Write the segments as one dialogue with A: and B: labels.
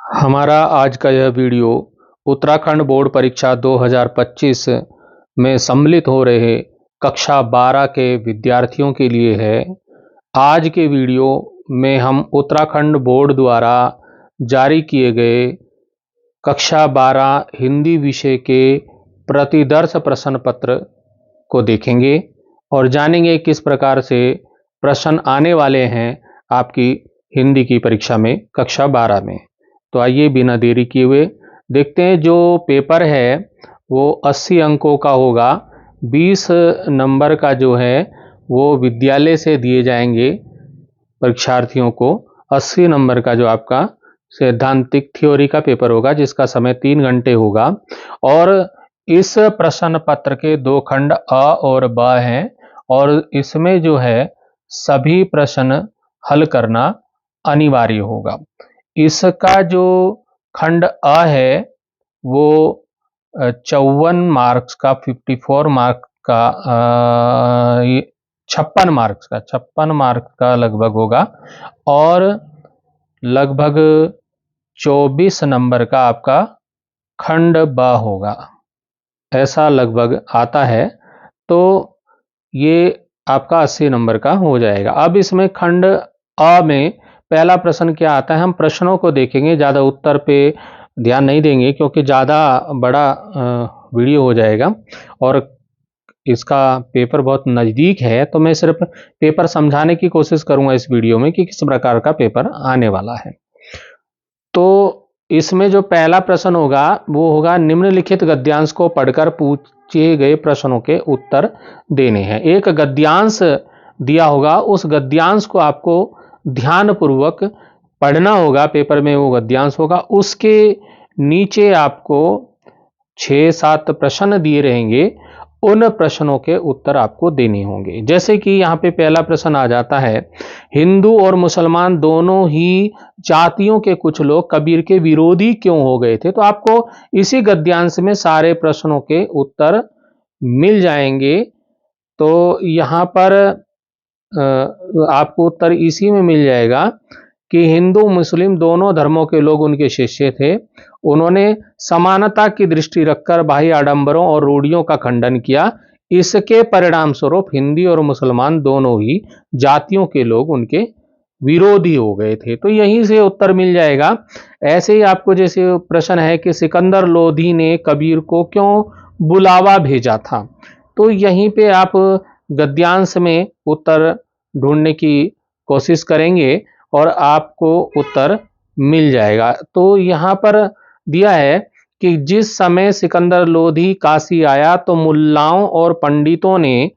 A: हमारा आज का यह वीडियो उत्तराखंड बोर्ड परीक्षा 2025 में सम्मिलित हो रहे कक्षा 12 के विद्यार्थियों के लिए है। आज के वीडियो में हम उत्तराखंड बोर्ड द्वारा जारी किए गए कक्षा 12 हिंदी विषय के प्रतिदर्श प्रश्न पत्र को देखेंगे और जानेंगे किस प्रकार से प्रश्न आने वाले हैं आपकी हिंदी की परीक्षा में कक्षा 12 में। तो आइए बिना देरी किए हुए देखते हैं। जो पेपर है वो 80 अंकों का होगा। 20 नंबर का जो है वो विद्यालय से दिए जाएंगे परीक्षार्थियों को। 80 नंबर का जो आपका सैद्धांतिक थ्योरी का पेपर होगा जिसका समय 3 घंटे होगा। और इस प्रश्न पत्र के 2 खंड अ और ब हैं और इसमें जो है सभी प्रश्न हल करना अनिवार्य होगा। इसका जो खंड अ है वो 54 मार्क्स का 54 मार्क्स का 56 मार्क्स का लगभग होगा और लगभग 24 नंबर का आपका खंड ब होगा, ऐसा लगभग आता है। तो ये आपका 80 नंबर का हो जाएगा। अब इसमें खंड अ में पहला प्रश्न क्या आता है, हम प्रश्नों को देखेंगे, ज़्यादा उत्तर पे ध्यान नहीं देंगे क्योंकि ज़्यादा बड़ा वीडियो हो जाएगा और इसका पेपर बहुत नज़दीक है। तो मैं सिर्फ पेपर समझाने की कोशिश करूंगा इस वीडियो में कि किस प्रकार का पेपर आने वाला है। तो इसमें जो पहला प्रश्न होगा वो होगा निम्नलिखित गद्यांश को पढ़कर पूछे गए प्रश्नों के उत्तर देने हैं। एक गद्यांश दिया होगा, उस गद्यांश को आपको ध्यानपूर्वक पढ़ना होगा। पेपर में वो गद्यांश होगा, उसके नीचे आपको 6-7 प्रश्न दिए रहेंगे, उन प्रश्नों के उत्तर आपको देने होंगे। जैसे कि यहाँ पे पहला प्रश्न आ जाता है, हिंदू और मुसलमान दोनों ही जातियों के कुछ लोग कबीर के विरोधी क्यों हो गए थे। तो आपको इसी गद्यांश में सारे प्रश्नों के उत्तर मिल जाएंगे। तो यहाँ पर आपको उत्तर इसी में मिल जाएगा कि हिंदू मुस्लिम दोनों धर्मों के लोग उनके शिष्य थे। उन्होंने समानता की दृष्टि रखकर बाह्य आडंबरों और रूढ़ियों का खंडन किया। इसके परिणाम स्वरूप हिंदी और मुसलमान दोनों ही जातियों के लोग उनके विरोधी हो गए थे। तो यहीं से उत्तर मिल जाएगा। ऐसे ही आपको जैसे प्रश्न है कि सिकंदर लोधी ने कबीर को क्यों बुलावा भेजा था, तो यहीं पे आप गद्यांश में उत्तर ढूंढने की कोशिश करेंगे और आपको उत्तर मिल जाएगा। तो यहाँ पर दिया है कि जिस समय सिकंदर लोधी काशी आया तो मुल्लाओं और पंडितों ने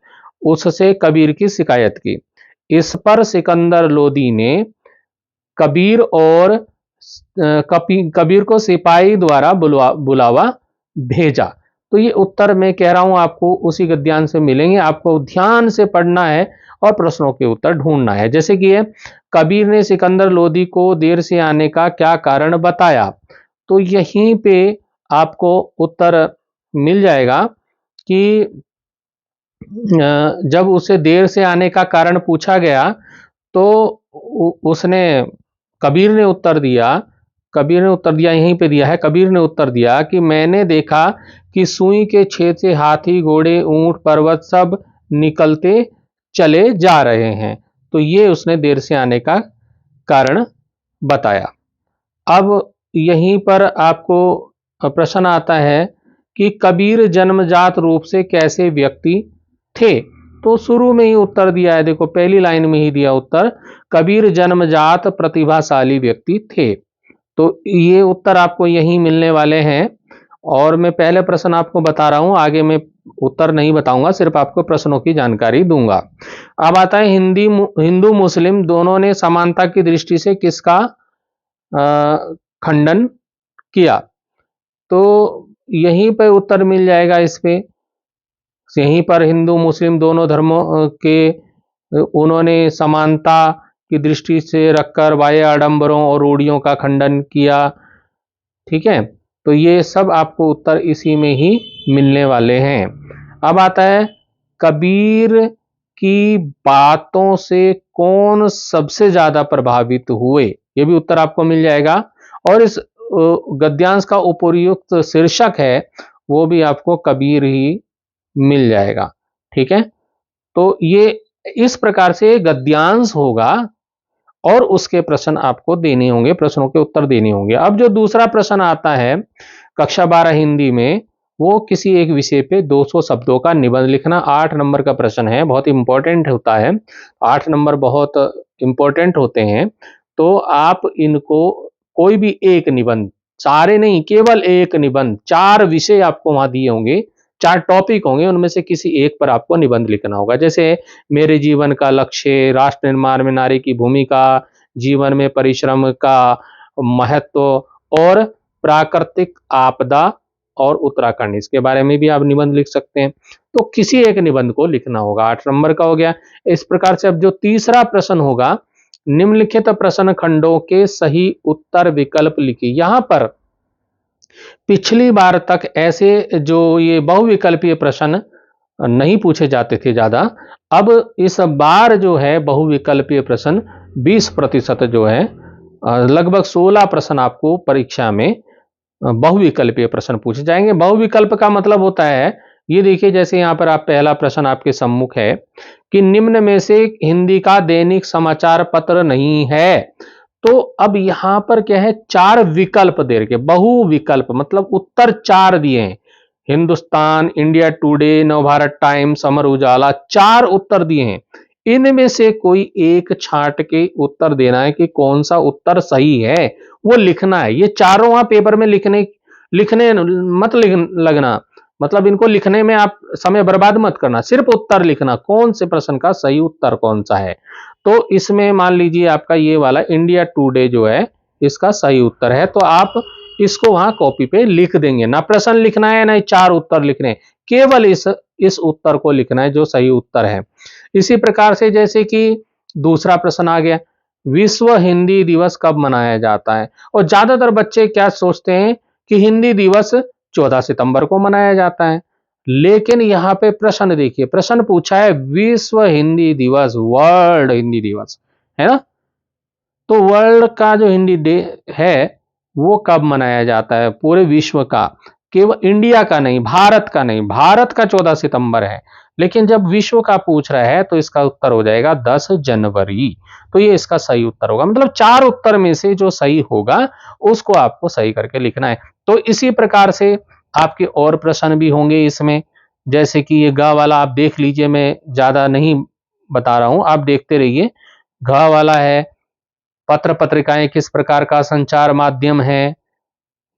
A: उससे कबीर की शिकायत की। इस पर सिकंदर लोधी ने कबीर और कबीर को सिपाही द्वारा बुलावा भेजा। तो ये उत्तर मैं कह रहा हूं आपको उसी गद्यांश से मिलेंगे। आपको ध्यान से पढ़ना है और प्रश्नों के उत्तर ढूंढना है। जैसे कि ये कबीर ने सिकंदर लोधी को देर से आने का क्या कारण बताया, तो यहीं पे आपको उत्तर मिल जाएगा कि जब उसे देर से आने का कारण पूछा गया तो उसने कबीर ने उत्तर दिया, यहीं पे दिया है, कबीर ने उत्तर दिया कि मैंने देखा कि सुई के छेद से हाथी घोड़े ऊंट पर्वत सब निकलते चले जा रहे हैं। तो ये उसने देर से आने का कारण बताया। अब यहीं पर आपको प्रश्न आता है कि कबीर जन्मजात रूप से कैसे व्यक्ति थे। तो शुरू में ही उत्तर दिया है, देखो पहली लाइन में ही दिया उत्तर, कबीर जन्मजात प्रतिभाशाली व्यक्ति थे। तो ये उत्तर आपको यहीं मिलने वाले हैं। और मैं पहले प्रश्न आपको बता रहा हूं, आगे मैं उत्तर नहीं बताऊंगा, सिर्फ आपको प्रश्नों की जानकारी दूंगा। अब आता है हिंदू मुस्लिम दोनों ने समानता की दृष्टि से किसका खंडन किया। तो यहीं पर उत्तर मिल जाएगा इस पे। यहीं पर हिंदू मुस्लिम दोनों धर्मों के उन्होंने समानता की दृष्टि से रखकर बाह्य आडंबरों और रूढ़ियों का खंडन किया। ठीक है, तो ये सब आपको उत्तर इसी में ही मिलने वाले हैं। अब आता है कबीर की बातों से कौन सबसे ज्यादा प्रभावित हुए, ये भी उत्तर आपको मिल जाएगा। और इस गद्यांश का उपयुक्त शीर्षक है वो भी आपको कबीर ही मिल जाएगा। ठीक है, तो ये इस प्रकार से गद्यांश होगा और उसके प्रश्न आपको देने होंगे, प्रश्नों के उत्तर देने होंगे। अब जो दूसरा प्रश्न आता है कक्षा 12 हिंदी में, वो किसी एक विषय पे 200 शब्दों का निबंध लिखना, 8 नंबर का प्रश्न है, बहुत इंपॉर्टेंट होता है। 8 नंबर बहुत इंपॉर्टेंट होते हैं, तो आप इनको कोई भी एक निबंध, सारे नहीं, केवल एक निबंध, 4 विषय आपको वहां दिए होंगे, 4 टॉपिक होंगे, उनमें से किसी एक पर आपको निबंध लिखना होगा। जैसे मेरे जीवन का लक्ष्य, राष्ट्र निर्माण में नारी की भूमिका, जीवन में परिश्रम का महत्व और प्राकृतिक आपदा और उत्तराखंड, इसके बारे में भी आप निबंध लिख सकते हैं। तो किसी एक निबंध को लिखना होगा, 8 नंबर का हो गया। इस प्रकार से अब जो तीसरा प्रश्न होगा, निम्नलिखित प्रश्न खंडों के सही उत्तर विकल्प लिखिए। यहां पर पिछली बार तक ऐसे जो ये बहुविकल्पीय प्रश्न नहीं पूछे जाते थे ज्यादा, अब इस बार जो है बहुविकल्पीय प्रश्न 20% जो है, लगभग 16 प्रश्न आपको परीक्षा में बहुविकल्पीय प्रश्न पूछे जाएंगे। बहुविकल्प का मतलब होता है, ये देखिए जैसे यहां पर आप पहला प्रश्न आपके सम्मुख है कि निम्न में से हिंदी का दैनिक समाचार पत्र नहीं है। तो अब यहां पर क्या है, 4 विकल्प दे रखे, बहुविकल्प मतलब उत्तर 4 दिए हैं। Hindustan, India Today, Navbharat Times, Amar Ujala, 4 उत्तर दिए हैं। इनमें से कोई एक छांट के उत्तर देना है कि कौन सा उत्तर सही है, वो लिखना है। ये चारों वहां पेपर में लिखने लिखने मत लगना, मतलब इनको लिखने में आप समय बर्बाद मत करना, सिर्फ उत्तर लिखना, कौन से प्रश्न का सही उत्तर कौन सा है। तो इसमें मान लीजिए आपका ये वाला इंडिया टुडे जो है, इसका सही उत्तर है, तो आप इसको वहां कॉपी पे लिख देंगे। ना प्रश्न लिखना है, ना 4 उत्तर लिखने, केवल इस उत्तर को लिखना है जो सही उत्तर है। इसी प्रकार से जैसे कि दूसरा प्रश्न आ गया, विश्व हिंदी दिवस कब मनाया जाता है। और ज्यादातर बच्चे क्या सोचते हैं कि हिंदी दिवस 14 सितंबर को मनाया जाता है, लेकिन यहां पे प्रश्न देखिए, प्रश्न पूछा है विश्व हिंदी दिवस, वर्ल्ड हिंदी दिवस है ना। तो वर्ल्ड का जो हिंदी डे है वो कब मनाया जाता है, पूरे विश्व का, केवल इंडिया का नहीं, भारत का नहीं, भारत का 14 सितंबर है, लेकिन जब विश्व का पूछ रहा है तो इसका उत्तर हो जाएगा 10 जनवरी। तो ये इसका सही उत्तर होगा, मतलब 4 उत्तर में से जो सही होगा उसको आपको सही करके लिखना है। तो इसी प्रकार से आपके और प्रश्न भी होंगे इसमें, जैसे कि ये ग वाला आप देख लीजिए, मैं ज्यादा नहीं बता रहा हूं, आप देखते रहिए। घ वाला है, पत्र पत्रिकाएं किस प्रकार का संचार माध्यम है,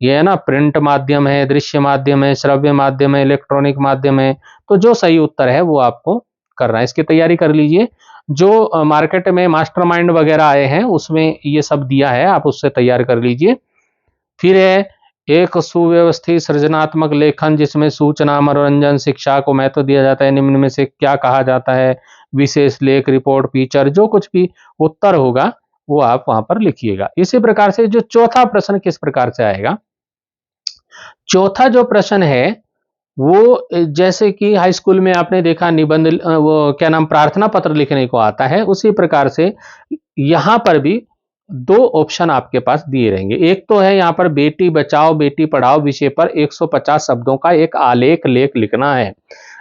A: ये है ना, प्रिंट माध्यम है, दृश्य माध्यम है, श्रव्य माध्यम है, इलेक्ट्रॉनिक माध्यम है। तो जो सही उत्तर है वो आपको करना है, इसकी तैयारी कर लीजिए। जो मार्केट में मास्टरमाइंड वगैरह आए हैं उसमें ये सब दिया है, आप उससे तैयार कर लीजिए। फिर है एक सुव्यवस्थित सृजनात्मक लेखन जिसमें सूचना, मनोरंजन, शिक्षा को महत्व दिया जाता है, निम्न में से क्या कहा जाता है, विशेष लेख, रिपोर्ट, फीचर, जो कुछ भी उत्तर होगा वो आप वहां पर लिखिएगा। इसी प्रकार से जो चौथा प्रश्न किस प्रकार से आएगा, चौथा जो प्रश्न है वो जैसे कि हाई स्कूल में आपने देखा निबंध, वो क्या नाम, प्रार्थना पत्र लिखने को आता है, उसी प्रकार से यहां पर भी 2 ऑप्शन आपके पास दिए रहेंगे। एक तो है यहां पर बेटी बचाओ बेटी पढ़ाओ विषय पर 150 शब्दों का एक आलेख लेख लिखना है,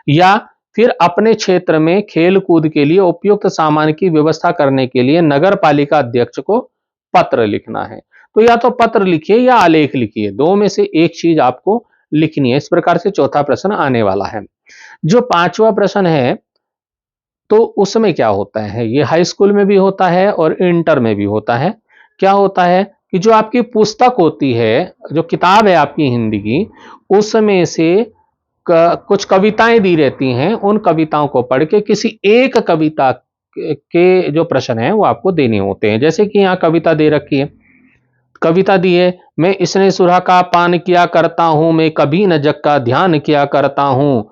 A: या फिर अपने क्षेत्र में खेल कूद के लिए उपयुक्त सामान की व्यवस्था करने के लिए नगर पालिका अध्यक्ष को पत्र लिखना है। तो या तो पत्र लिखिए या आलेख लिखिए, 2 में से एक चीज आपको लिखनी है। इस प्रकार से चौथा प्रश्न आने वाला है। जो 5वां प्रश्न है, तो उसमें क्या होता है, ये हाई स्कूल में भी होता है और इंटर में भी होता है। क्या होता है कि जो आपकी पुस्तक होती है, जो किताब है आपकी हिंदी की, उसमें से कुछ कविताएं दी रहती हैं, उन कविताओं को पढ़ के किसी एक कविता के जो प्रश्न है वो आपको देने होते हैं। जैसे कि यहाँ कविता दे रखी है, कविता दी है, मैं इसने सुरह का पान किया करता हूं, मैं कभी न जग का ध्यान किया करता हूं,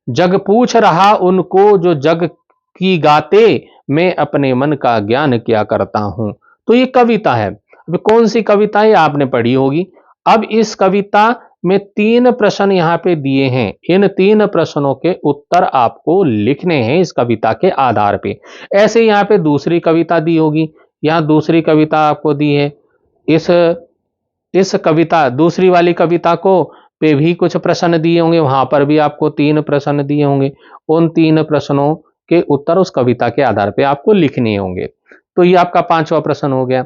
A: जग पूछ रहा उनको जो जग की गाते, मैं अपने मन का ज्ञान किया करता हूं। तो ये कविता है। अब कौन सी कविता है आपने पढ़ी होगी। अब इस कविता में 3 प्रश्न यहां पे दिए हैं, इन 3 प्रश्नों के उत्तर आपको लिखने हैं इस कविता के आधार पे। ऐसे यहां पे दूसरी कविता दी होगी, यहां दूसरी कविता आपको दी है, इस इस कविता दूसरी वाली कविता को पे भी कुछ प्रश्न दिए होंगे, वहां पर भी आपको 3 प्रश्न दिए होंगे। उन 3 प्रश्नों के उत्तर उस कविता के आधार पे आपको लिखने होंगे। तो ये आपका 5वां प्रश्न हो गया।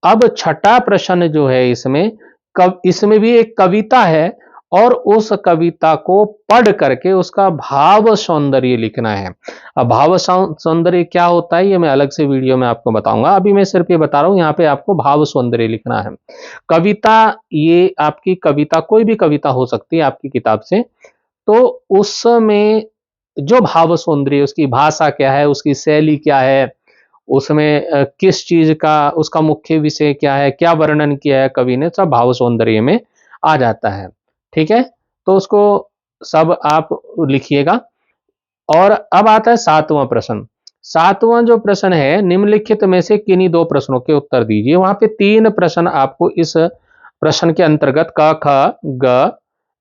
A: अब छठा प्रश्न जो है इसमें भी एक कविता है और उस कविता को पढ़ करके उसका भाव सौंदर्य लिखना है। अब भाव सौंदर्य क्या होता है ये मैं अलग से वीडियो में आपको बताऊंगा, अभी मैं सिर्फ ये बता रहा हूं, यहां पे आपको भाव सौंदर्य लिखना है। कविता, ये आपकी कविता कोई भी कविता हो सकती है आपकी किताब से, तो उसमें जो भाव सौंदर्य, उसकी भाषा क्या है, उसकी शैली क्या है, उसमें किस चीज का उसका मुख्य विषय क्या है, क्या वर्णन किया है कवि ने, सब भाव सौंदर्य में आ जाता है। ठीक है, तो उसको सब आप लिखिएगा। और अब आता है 7वां प्रश्न। 7वां जो प्रश्न है, निम्नलिखित में से किन्हीं 2 प्रश्नों के उत्तर दीजिए। वहां पे 3 प्रश्न आपको इस प्रश्न के अंतर्गत क ख ग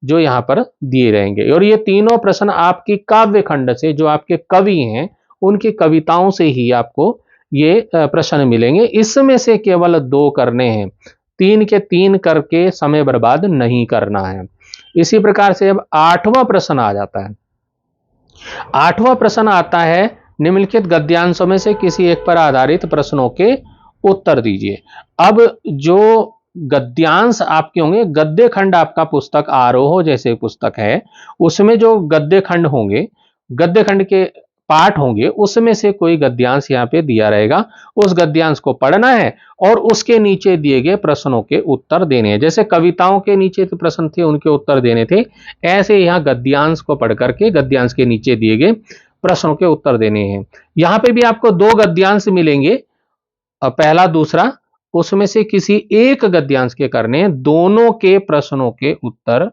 A: जो यहां पर दिए रहेंगे, और ये तीनों प्रश्न आपकी काव्य खंड से, जो आपके कवि हैं उनकी कविताओं से ही आपको ये प्रश्न मिलेंगे। इसमें से केवल 2 करने हैं, 3 के 3 करके समय बर्बाद नहीं करना है। इसी प्रकार से अब 8वां प्रश्न आ जाता है। 8वां प्रश्न आता है, निम्नलिखित गद्यांशों में से किसी एक पर आधारित प्रश्नों के उत्तर दीजिए। अब जो गद्यांश आपके होंगे, गद्य खंड आपका पुस्तक आरोह जैसे पुस्तक है, उसमें जो गद्य खंड होंगे, गद्य खंड के पाठ होंगे, उसमें से कोई गद्यांश यहाँ पे दिया रहेगा, उस गद्यांश को पढ़ना है और उसके नीचे दिए गए प्रश्नों के उत्तर देने हैं। जैसे कविताओं के नीचे तो प्रश्न थे उनके उत्तर देने थे, ऐसे यहाँ गद्यांश को पढ़ करके गद्यांश के नीचे दिए गए प्रश्नों के उत्तर देने हैं। यहाँ पे भी आपको 2 गद्यांश मिलेंगे, पहला दूसरा, उसमें से किसी एक गद्यांश के करने हैं, दोनों के प्रश्नों के उत्तर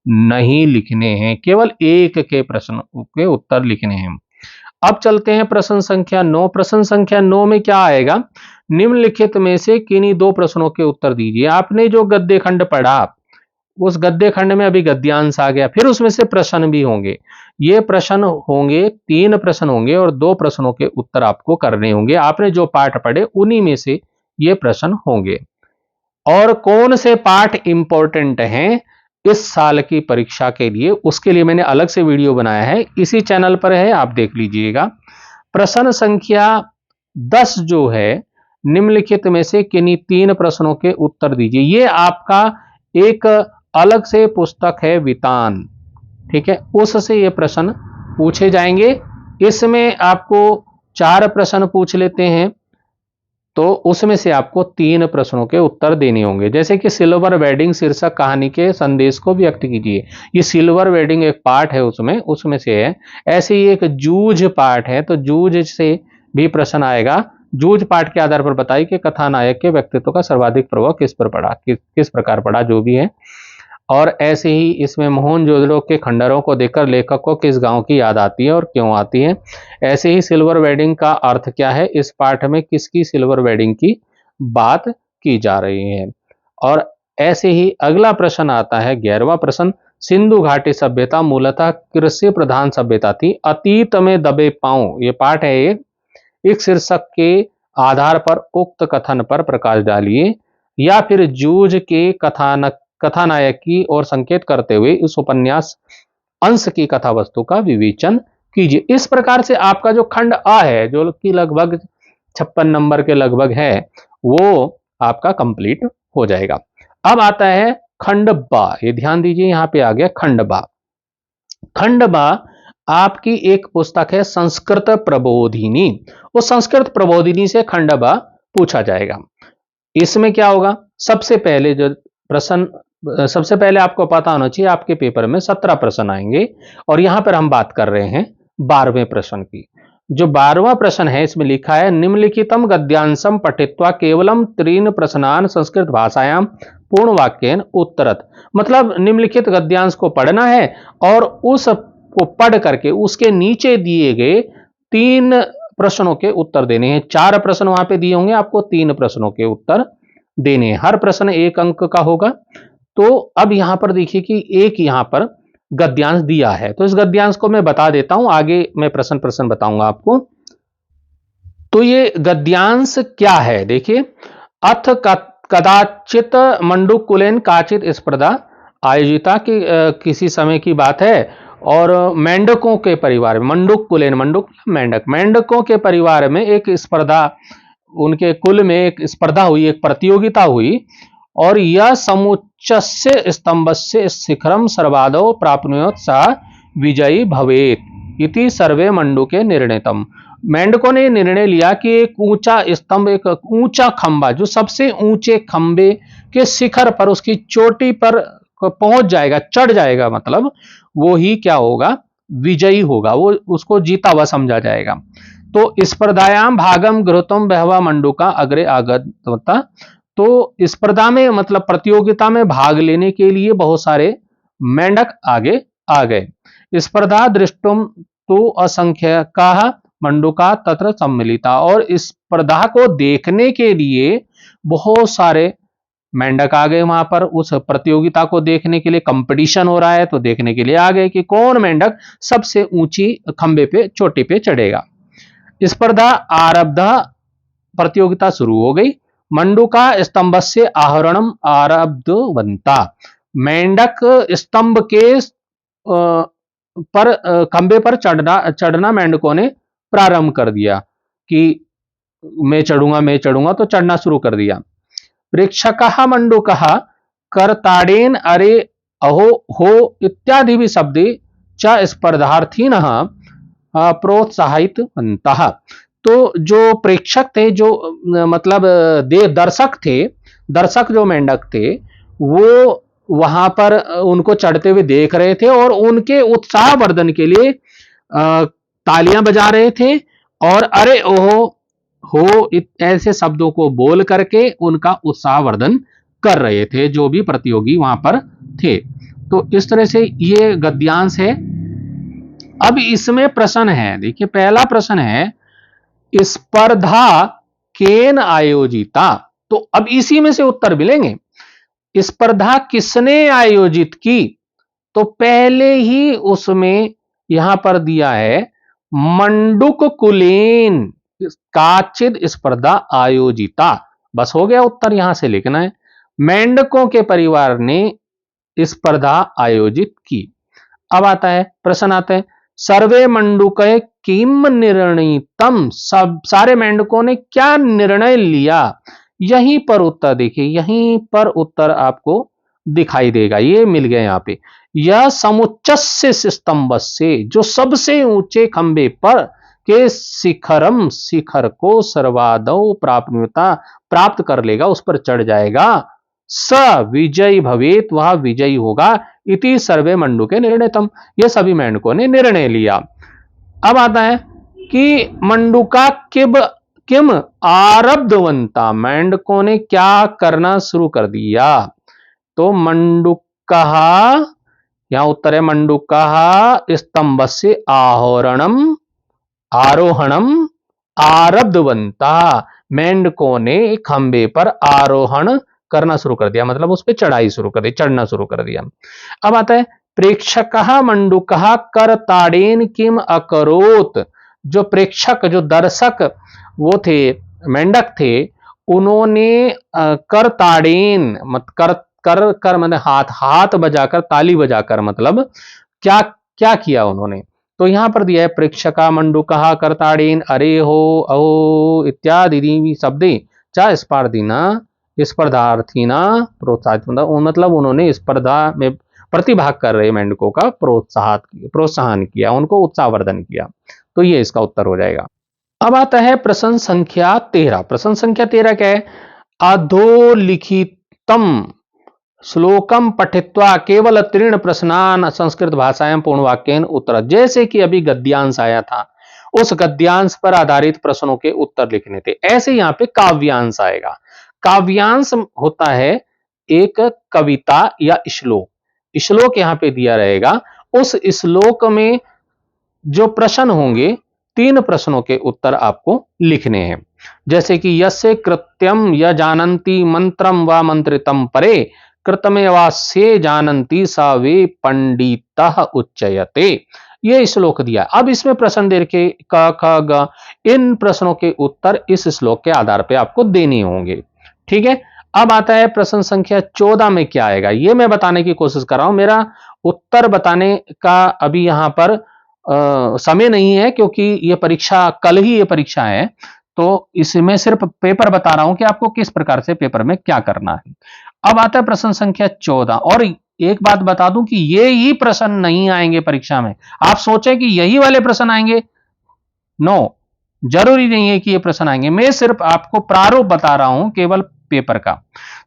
A: नहीं लिखने हैं, केवल एक के प्रश्न के उत्तर लिखने हैं। अब चलते हैं प्रश्न संख्या 9। प्रश्न संख्या 9 में क्या आएगा, निम्नलिखित में से किन्हीं 2 प्रश्नों के उत्तर दीजिए। आपने जो गद्य खंड पढ़ा, उस गद्य खंड में अभी गद्यांश आ गया, फिर उसमें से प्रश्न भी होंगे। ये प्रश्न होंगे, 3 प्रश्न होंगे और 2 प्रश्नों के उत्तर आपको करने होंगे। आपने जो पाठ पढ़े उन्हीं में से ये प्रश्न होंगे। और कौन से पाठ इंपॉर्टेंट हैं इस साल की परीक्षा के लिए, उसके लिए मैंने अलग से वीडियो बनाया है, इसी चैनल पर है, आप देख लीजिएगा। प्रश्न संख्या 10 जो है, निम्नलिखित में से किन्हीं 3 प्रश्नों के उत्तर दीजिए। ये आपका एक अलग से पुस्तक है वितान, ठीक है, उससे ये प्रश्न पूछे जाएंगे। इसमें आपको 4 प्रश्न पूछ लेते हैं, तो उसमें से आपको 3 प्रश्नों के उत्तर देने होंगे। जैसे कि सिल्वर वेडिंग शीर्षक कहानी के संदेश को व्यक्त कीजिए। ये सिल्वर वेडिंग एक पार्ट है, उसमें से है। ऐसे ही एक जूझ पार्ट है, तो जूझ से भी प्रश्न आएगा। जूझ पाठ के आधार पर बताइए कि कथानायक के व्यक्तित्व का सर्वाधिक प्रभाव किस पर पड़ा, किस प्रकार पड़ा, जो भी है। और ऐसे ही इसमें मोहनजोदड़ो के खंडरों को देखकर लेखक को किस गांव की याद आती है और क्यों आती है। ऐसे ही सिल्वर वेडिंग का अर्थ क्या है, इस पाठ में किसकी सिल्वर वेडिंग की बात की जा रही है। और ऐसे ही अगला प्रश्न आता है 11वां प्रश्न, सिंधु घाटी सभ्यता मूलतः कृषि प्रधान सभ्यता थी, अतीत में दबे पांव, ये पाठ है एक। इस शीर्षक के आधार पर उक्त कथन पर प्रकाश डालिए, या फिर जूझ के कथानायक की ओर संकेत करते हुए इस उपन्यास अंश की कथा वस्तु का विवेचन कीजिए। इस प्रकार से आपका जो खंड अ है, जो कि लगभग 56 नंबर के लगभग है, वो आपका कंप्लीट हो जाएगा। अब आता है खंड बा, ये ध्यान दीजिए, यहां पे आ गया खंड बा। खंड बा आपकी एक पुस्तक है संस्कृत प्रबोधिनी, उस संस्कृत प्रबोधिनी से खंड बा पूछा जाएगा। इसमें क्या होगा, सबसे पहले जो प्रश्न, सबसे पहले आपको पता होना चाहिए आपके पेपर में 17 प्रश्न आएंगे, और यहां पर हम बात कर रहे हैं 12वें प्रश्न की। जो 12वां प्रश्न है, इसमें लिखा है, निम्नलिखितम गद्यांशम पठित्वा केवलम 3 प्रश्नान संस्कृत भाषायाम पूर्ण वाक्येन उत्तरत। मतलब निम्नलिखित गद्यांश को पढ़ना है और उसको पढ़ करके उसके नीचे दिए गए 3 प्रश्नों के उत्तर देने हैं। 4 प्रश्न वहां पे दिए होंगे, आपको 3 प्रश्नों के उत्तर देने हैं। हर प्रश्न 1 अंक का होगा। तो अब यहां पर देखिए कि एक यहां पर गद्यांश दिया है, तो इस गद्यांश को मैं बता देता हूं, आगे मैं प्रश्न बताऊंगा आपको। तो ये गद्यांश क्या है, देखिए, अथ कदाचित मंडूक कुलेन काचित स्पर्धा आयोजिता की किसी समय की बात है और मेंढकों के परिवार में, मंडूक कुलेन, मंडूक मेंढक, मेंढकों के परिवार में एक स्पर्धा, उनके कुल में एक स्पर्धा हुई, एक प्रतियोगिता हुई और यह समुच्चस्य स्तंभस्य शिखरम सर्वादौ प्राप्नुयात् सा विजयी भवेत् इति सर्वे मंडूके निर्णीतम। मेंढकों ने निर्णय लिया कि एक ऊंचा स्तंभ, एक ऊंचा खंबा, जो सबसे ऊंचे खंबे के शिखर पर, उसकी चोटी पर पहुंच जाएगा, चढ़ जाएगा, मतलब वो ही क्या होगा, विजयी होगा, वो उसको जीता हुआ समझा जाएगा। तो स्पर्धायाम भागम गृहीतुम बहवः मंडूका अग्रे आगता। तो स्पर्धा में मतलब प्रतियोगिता में भाग लेने के लिए बहुत सारे मेंढक आगे आ गए। स्पर्धा दृष्टुम तो असंख्यका मंडूका तत्र सम्मिलिता, और इस स्पर्धा को देखने के लिए बहुत सारे मेंढक आ गए वहां पर। उस प्रतियोगिता को देखने के लिए, कंपटीशन हो रहा है तो देखने के लिए आ गए कि कौन मेंढक सबसे ऊंची खंबे पे, चोटी पे चढ़ेगा। स्पर्धा आरब्ध, प्रतियोगिता शुरू हो गई। मंडूका स्तंभ से आहरणम आरब्धवंता, मेंढक स्तंभ के पर खंबे पर चढ़ना मेंढकों ने प्रारंभ कर दिया कि मैं चढ़ूंगा, तो चढ़ना शुरू कर दिया। प्रेक्षकः मंडूकः करताड़ेन अरे अहो हो इत्यादि भी शब्दे च स्पर्धार्थीनः प्रोत्साहितवन्तः। तो जो प्रेक्षक थे, जो मतलब दर्शक जो मेंढक थे, वो वहां पर उनको चढ़ते हुए देख रहे थे और उनके उत्साहवर्धन के लिए तालियां बजा रहे थे और अरे ओहो हो ऐसे शब्दों को बोल करके उनका उत्साहवर्धन कर रहे थे जो भी प्रतियोगी वहां पर थे। तो इस तरह से ये गद्यांश है। अब इसमें प्रश्न है, देखिए पहला प्रश्न है, स्पर्धा केन आयोजिता। तो अब इसी में से उत्तर मिलेंगे। स्पर्धा किसने आयोजित की, तो पहले ही उसमें यहां पर दिया है मंडूक कुलेन काचिद स्पर्धा आयोजिता, बस हो गया उत्तर, यहां से लिखना है। मेंढकों के परिवार ने स्पर्धा आयोजित की। अब आता है प्रश्न, आता है सर्वे मंडूक किम निर्णीतम, सब सारे मेंढकों ने क्या निर्णय लिया। यहीं पर उत्तर देखिए, यहीं पर उत्तर आपको दिखाई देगा, ये मिल गया यहां पे। यह समुच्चस्य स्तंभ से, जो सबसे ऊंचे खंबे पर के शिखरम, शिखर को सर्वादौ प्राप्त कर लेगा, उस पर चढ़ जाएगा, स विजयी भवेत, वह विजयी होगा, इति सर्वे मंडूके निर्णयतम, ये सभी मेंढकों ने निर्णय लिया। अब आता है कि मंडूका किम आरब्धवंता, मेंढकों ने क्या करना शुरू कर दिया। तो मंडूका, यहां उत्तर है मंडूका स्तंभ से आरोहणम आरब्धवंता, मेंढकों ने खंबे पर आरोहण करना शुरू कर दिया, मतलब उस पर चढ़ाई शुरू कर दी, चढ़ना शुरू कर दिया। अब आता है प्रेक्षकः मंडूकः करताड़ेन किम अकरोत, जो प्रेक्षक, जो दर्शक वो थे, मेंढक थे, उन्होंने करताड़ेन मत कर मतलब हाथ बजाकर, ताली बजाकर, मतलब क्या क्या किया उन्होंने। तो यहां पर दिया है प्रेक्षका मंडूकः करताड़ेन अरे हो अहो इत्यादि शब्दे चा स्पर्धार्थी ना प्रोत्साहित, मतलब उन्होंने स्पर्धा में प्रतिभाग कर रहे मेंढकों का प्रोत्साहन किया, उनको उत्साहवर्धन किया। तो ये इसका उत्तर हो जाएगा। अब आता है प्रश्न संख्या 13। प्रश्न संख्या 13 क्या है, अधोलिखितम श्लोकम पठित्वा केवल 3 प्रश्नान संस्कृत भाषायां पूर्णवाक्येन उत्तर, जैसे कि अभी गद्यांश आया था, उस गद्यांश पर आधारित प्रश्नों के उत्तर लिखने थे, ऐसे यहां पे काव्यांश आएगा। काव्यांश होता है एक कविता या श्लोक, श्लोक यहां पे दिया रहेगा, उस श्लोक में जो प्रश्न होंगे, 3 प्रश्नों के उत्तर आपको लिखने हैं। जैसे कि यस्य कृत्यम य जानन्ति मंत्रम व मंत्रितम परे कृतमेवास्य जानन्ति स वे पंडितः उच्चयते, ये श्लोक दिया। अब इसमें प्रश्न दे के क ख ग, इन प्रश्नों के उत्तर इस श्लोक के आधार पे आपको देने होंगे। ठीक है, अब आता है प्रश्न संख्या 14 में क्या आएगा, ये मैं बताने की कोशिश कर रहा हूं। मेरा उत्तर बताने का अभी यहां पर समय नहीं है, क्योंकि ये परीक्षा कल ही ये परीक्षा है, तो इसमें सिर्फ पेपर बता रहा हूं कि आपको किस प्रकार से पेपर में क्या करना है। अब आता है प्रश्न संख्या 14, और एक बात बता दूं कि ये ही प्रश्न नहीं आएंगे परीक्षा में। आप सोचें कि यही वाले प्रश्न आएंगे, नो, जरूरी नहीं है कि ये प्रश्न आएंगे। मैं सिर्फ आपको प्रारूप बता रहा हूं केवल पेपर का।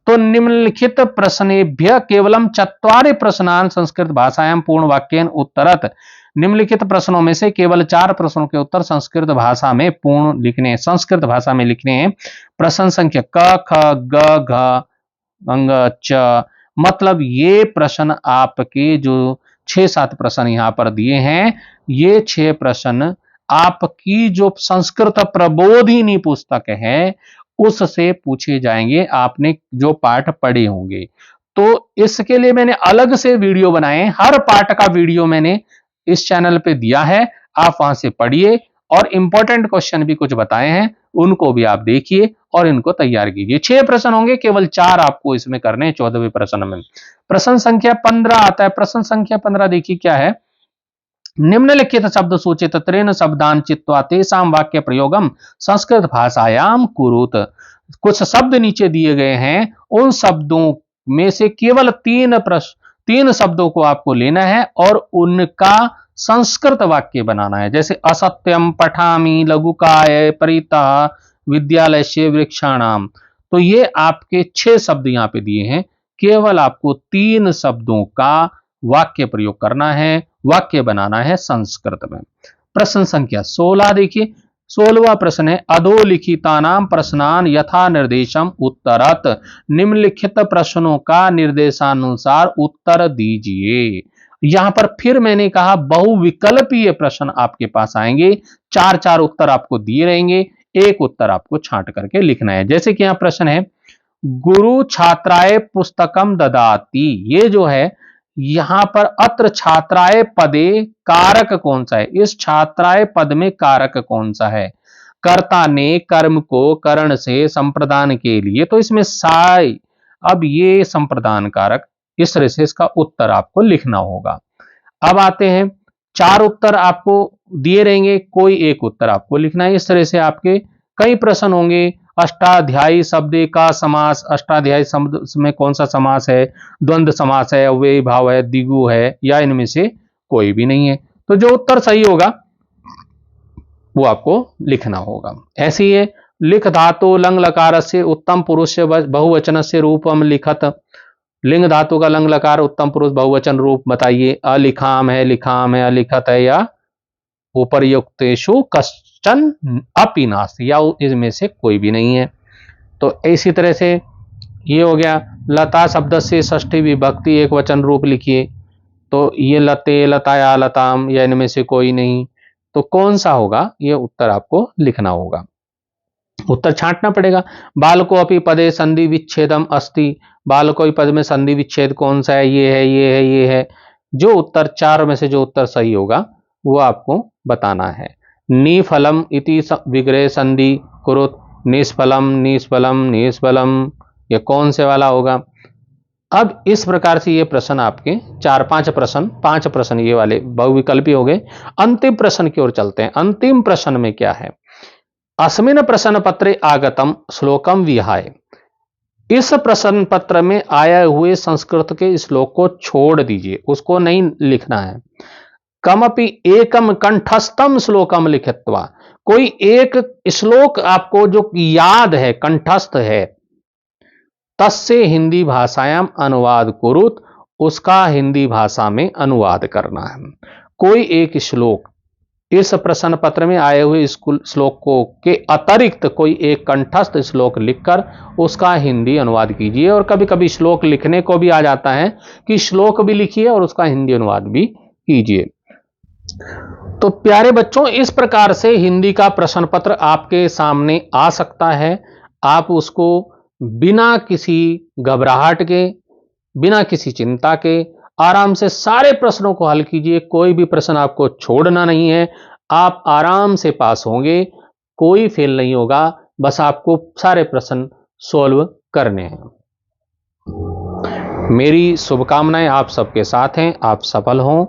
A: तो निम्नलिखित प्रश्नेभ्य केवलम चत्वारि प्रश्नान् संस्कृत भाषायां पूर्ण वाक्येन उत्तरत। निम्नलिखित प्रश्नों में से केवल 4 प्रश्नों के उत्तर संस्कृत भाषा में पूर्ण लिखने, संस्कृत भाषा में लिखने हैं। प्रश्न संख्या क ख ग घ अंग च, मतलब ये प्रश्न आपके जो 6-7 प्रश्न यहां पर दिए हैं, ये 6 प्रश्न आपकी जो संस्कृत प्रबोधिनी पुस्तक है उससे पूछे जाएंगे, आपने जो पाठ पढ़े होंगे। तो इसके लिए मैंने अलग से वीडियो बनाए, हर पाठ का वीडियो मैंने इस चैनल पे दिया है, आप वहां से पढ़िए, और इंपॉर्टेंट क्वेश्चन भी कुछ बताए हैं, उनको भी आप देखिए और इनको तैयार कीजिए। 6 प्रश्न होंगे, केवल 4 आपको इसमें करने हैं 14वें प्रश्न में। प्रश्न संख्या 15 आता है। प्रश्न संख्या 15 देखिए क्या है। निम्नलिखित शब्द सूचित त्रेन शब्दान चित्वा तेषां वाक्य प्रयोगम संस्कृत भाषायाम कुरुत। कुछ शब्द नीचे दिए गए हैं, उन शब्दों में से केवल 3 शब्दों को आपको लेना है और उनका संस्कृत वाक्य बनाना है। जैसे असत्यम पठामि लघुकाय परितः विद्यालय से वृक्षाणाम। तो ये आपके 6 शब्द यहां पे दिए हैं, केवल आपको 3 शब्दों का वाक्य प्रयोग करना है, वाक्य बनाना है संस्कृत में। प्रश्न संख्या 16 देखिए। 16वां प्रश्न है, अधोलिखितानाम प्रश्नान यथा निर्देशम उत्तरत। निम्नलिखित प्रश्नों का निर्देशानुसार उत्तर दीजिए। यहां पर फिर मैंने कहा बहुविकल्पीय प्रश्न आपके पास आएंगे, 4-4 उत्तर आपको दिए रहेंगे, एक उत्तर आपको छांट करके लिखना है। जैसे कि यहां प्रश्न है, गुरु छात्राय पुस्तकम ददाती। ये जो है यहां पर अत्र छात्राय पदे कारक कौन सा है, इस छात्राय पद में कारक कौन सा है। कर्ता ने कर्म को करण से संप्रदान के लिए, तो इसमें साय, अब ये संप्रदान कारक, इस तरह से इसका उत्तर आपको लिखना होगा। अब आते हैं, 4 उत्तर आपको दिए रहेंगे, कोई एक उत्तर आपको लिखना है। इस तरह से आपके कई प्रश्न होंगे। अष्टाध्यायी शब्द का समास, अष्टाध्यायी शब्द में कौन सा समास है, द्वंद्व समास है, अव्ययी भाव है, द्विगु है, या इनमें से कोई भी नहीं है। तो जो उत्तर सही होगा वो आपको लिखना होगा। ऐसे ही है, लिख धातु लंग लकार से उत्तम पुरुष बहुवचन से रूपम लिखत। लिंग धातु का लंग लकार उत्तम पुरुष बहुवचन रूप बताइए। अलिखाम है, लिखाम है, अलिखत है, या उपर्युक्तेषु कश्चन अपि नास्ति, या इसमें से कोई भी नहीं है। तो इसी तरह से ये हो गया। लता शब्द से षष्ठी विभक्ति एक वचन रूप लिखिए। तो ये लते, लताया, लताम, या इनमें से कोई नहीं। तो कौन सा होगा, ये उत्तर आपको लिखना होगा, उत्तर छांटना पड़ेगा। बालको अपि पदे संधि विच्छेदम अस्ति। बालको पद में संधि विच्छेद कौन सा है, ये है, ये है, ये है। जो उत्तर 4 में से जो उत्तर सही होगा वो आपको बताना है। निफलम इति विग्रह संधि कुरुत। निष्फलम, निष्फलम, निष्फलम, ये कौन से वाला होगा। अब इस प्रकार से ये प्रश्न आपके 4-5 प्रश्न, 5 प्रश्न ये वाले बहुविकल्पी हो गए। अंतिम प्रश्न की ओर चलते हैं। अंतिम प्रश्न में क्या है, अस्मिन प्रश्न पत्रे आगतम श्लोकम विहाय। इस प्रश्न पत्र में आए हुए संस्कृत के श्लोक को छोड़ दीजिए, उसको नहीं लिखना है। कमपि एकम कंठस्थम श्लोकम लिखित्वा। कोई एक श्लोक आपको जो याद है, कंठस्थ है, तस्य हिंदी भाषायाम अनुवाद कुरुत। उसका हिंदी भाषा में अनुवाद करना है। कोई एक श्लोक, इस प्रश्न पत्र में आए हुए श्लोकों के अतिरिक्त कोई एक कंठस्थ श्लोक लिखकर उसका हिंदी अनुवाद कीजिए। और कभी कभी श्लोक लिखने को भी आ जाता है कि श्लोक भी लिखिए और उसका हिंदी अनुवाद भी कीजिए। तो प्यारे बच्चों, इस प्रकार से हिंदी का प्रश्न पत्र आपके सामने आ सकता है। आप उसको बिना किसी घबराहट के, बिना किसी चिंता के आराम से सारे प्रश्नों को हल कीजिए। कोई भी प्रश्न आपको छोड़ना नहीं है, आप आराम से पास होंगे, कोई फेल नहीं होगा। बस आपको सारे प्रश्न सॉल्व करने हैं। मेरी शुभकामनाएं आप सबके साथ हैं, आप सफल हों।